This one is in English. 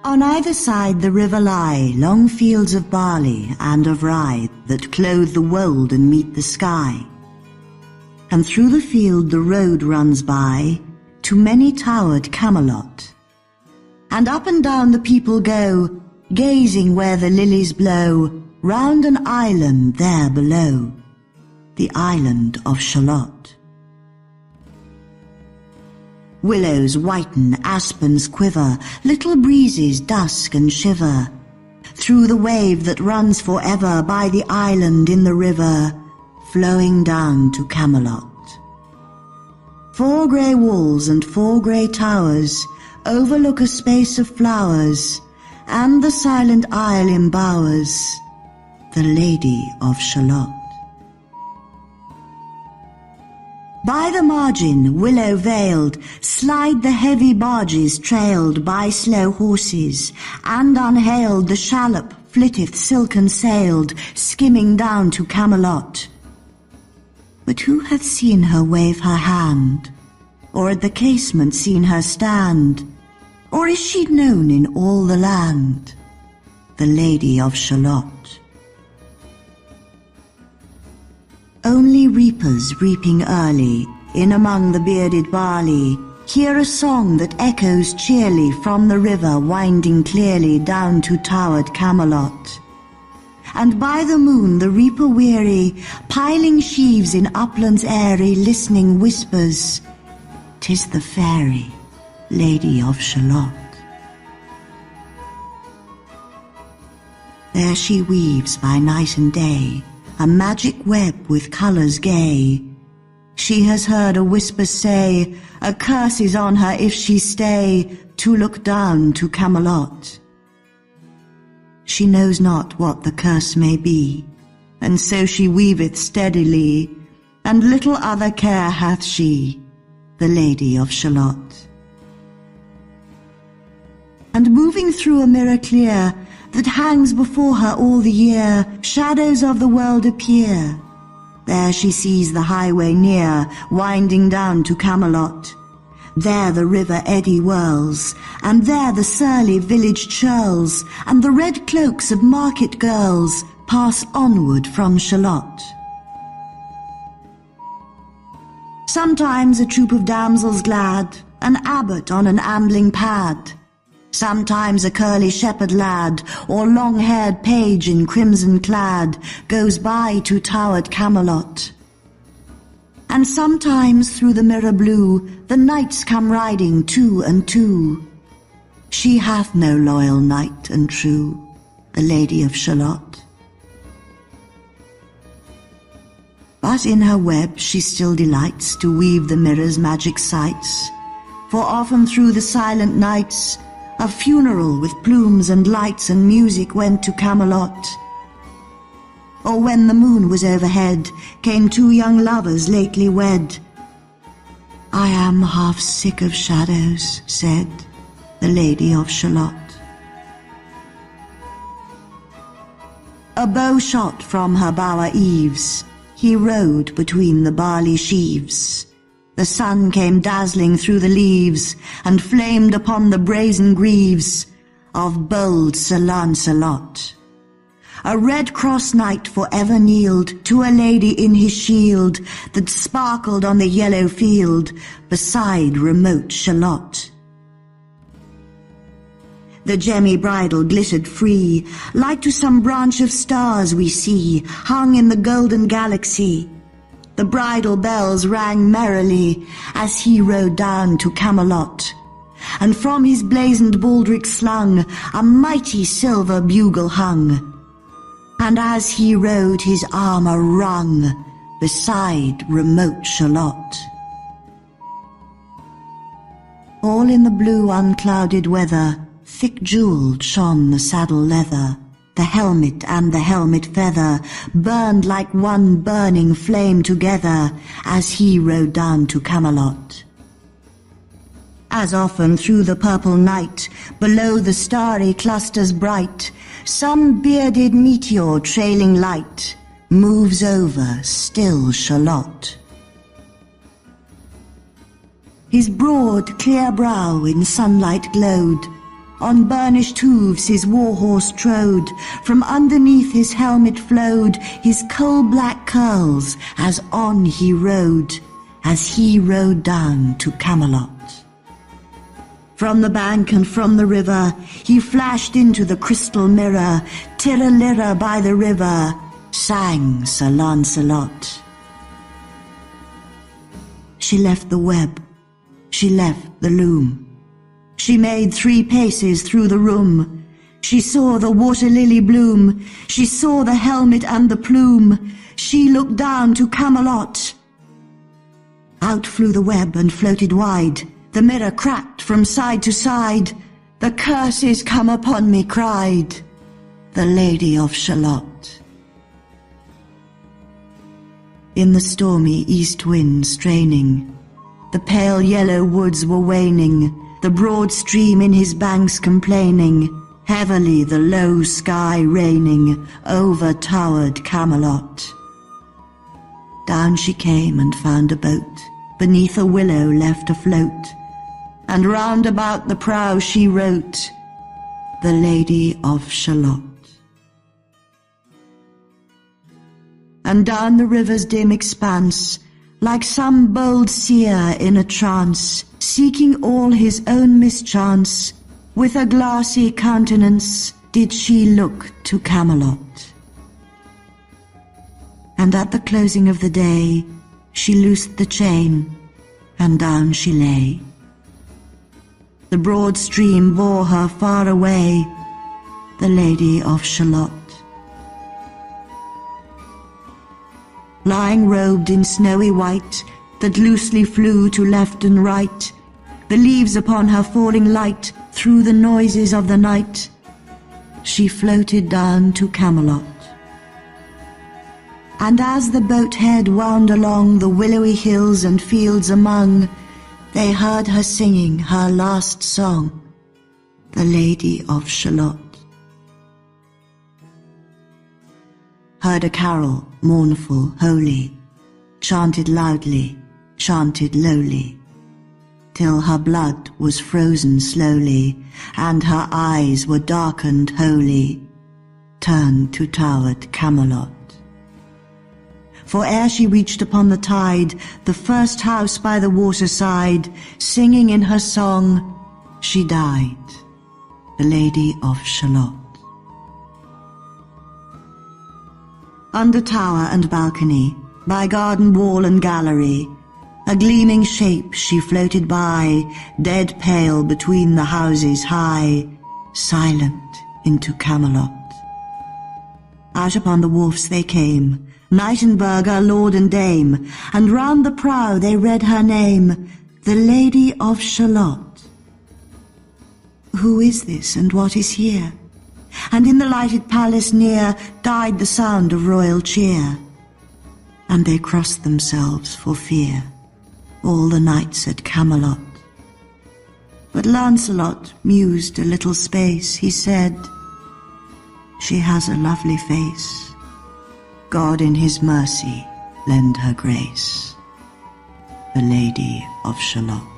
On either side the river lie long fields of barley and of rye that clothe the wold and meet the sky. And through the field the road runs by to many-towered Camelot. And up and down the people go, gazing where the lilies blow, round an island there below, the island of Shalott. Willows whiten, aspens quiver, little breezes dusk and shiver, through the wave that runs forever by the island in the river, flowing down to Camelot. 4 grey walls and 4 grey towers overlook a space of flowers, and the silent isle embowers the Lady of Shalott. By the margin, willow veiled, slide the heavy barges trailed by slow horses, and unhailed the shallop flitteth silken sailed, skimming down to Camelot. But who hath seen her wave her hand, or at the casement seen her stand, or is she known in all the land, the Lady of Shalott? Only reapers reaping early, in among the bearded barley, hear a song that echoes cheerly from the river winding clearly down to towered Camelot. And by the moon the reaper weary, piling sheaves in uplands airy, listening whispers, "'Tis the fairy Lady of Shalott." There she weaves by night and day a magic web with colours gay. She has heard a whisper say, a curse is on her if she stay to look down to Camelot. She knows not what the curse may be, and so she weaveth steadily, and little other care hath she, the Lady of Shalott. And moving through a mirror clear, that hangs before her all the year, shadows of the world appear. There she sees the highway near, winding down to Camelot. There the river eddy whirls, and there the surly village churls, and the red cloaks of market girls pass onward from Shalott. Sometimes a troop of damsels glad, an abbot on an ambling pad, sometimes a curly shepherd lad, or long-haired page in crimson clad, goes by to towered Camelot. And sometimes through the mirror blue the knights come riding 2 and 2. She hath no loyal knight and true, the Lady of Shalott. But in her web she still delights to weave the mirror's magic sights, for often through the silent nights a funeral with plumes and lights and music went to Camelot. Or when the moon was overhead, came 2 young lovers lately wed. I am half sick of shadows, said the Lady of Shalott. A bow shot from her bower eaves, he rode between the barley sheaves. The sun came dazzling through the leaves, and flamed upon the brazen greaves of bold Sir Lancelot. A red cross knight for ever kneeled to a lady in his shield, that sparkled on the yellow field beside remote Shalott. The gemmy bridle glittered free, like to some branch of stars we see, hung in the golden galaxy. The bridal bells rang merrily as he rode down to Camelot, and from his blazoned baldric slung a mighty silver bugle hung, and as he rode his armour rung beside remote Shalott. All in the blue unclouded weather, thick jewelled shone the saddle leather. The helmet and the helmet feather burned like one burning flame together as he rode down to Camelot. As often through the purple night, below the starry clusters bright, some bearded meteor trailing light moves over still Shalott. His broad, clear brow in sunlight glowed. On burnished hooves his war-horse trode. From underneath his helmet flowed his coal-black curls as on he rode down to Camelot. From the bank and from the river he flashed into the crystal mirror. Tirra-lirra by the river sang Sir Lancelot. She left the web, she left the loom. She made 3 paces through the room. She saw the water-lily bloom. She saw the helmet and the plume. She looked down to Camelot. Out flew the web and floated wide. The mirror cracked from side to side. The curses come upon me, cried the Lady of Shalott. In the stormy east wind straining, the pale yellow woods were waning, the broad stream in his banks complaining, heavily the low sky raining over towered Camelot. Down she came and found a boat, beneath a willow left afloat, and round about the prow she wrote, the Lady of Shalott. And down the river's dim expanse, like some bold seer in a trance, seeking all his own mischance, with a glassy countenance did she look to Camelot. And at the closing of the day she loosed the chain, and down she lay. The broad stream bore her far away, the Lady of Shalott. Lying robed in snowy white, that loosely flew to left and right, the leaves upon her falling light, through the noises of the night, she floated down to Camelot. And as the boat head wound along the willowy hills and fields among, they heard her singing her last song, the Lady of Shalott. Heard a carol, mournful, holy, chanted loudly, chanted lowly, till her blood was frozen slowly, and her eyes were darkened wholly, turned to towered Camelot. For ere she reached upon the tide, the first house by the waterside, singing in her song, she died, the Lady of Shalott. Under tower and balcony, by garden wall and gallery, a gleaming shape she floated by, dead pale between the houses high, silent into Camelot. Out upon the wharfs they came, knight and burgher, lord and dame, and round the prow they read her name, the Lady of Shalott. Who is this, and what is here? And in the lighted palace near died the sound of royal cheer. And they crossed themselves for fear, all the knights at Camelot. But Lancelot mused a little space. He said, she has a lovely face. God in his mercy lend her grace, the Lady of Shalott.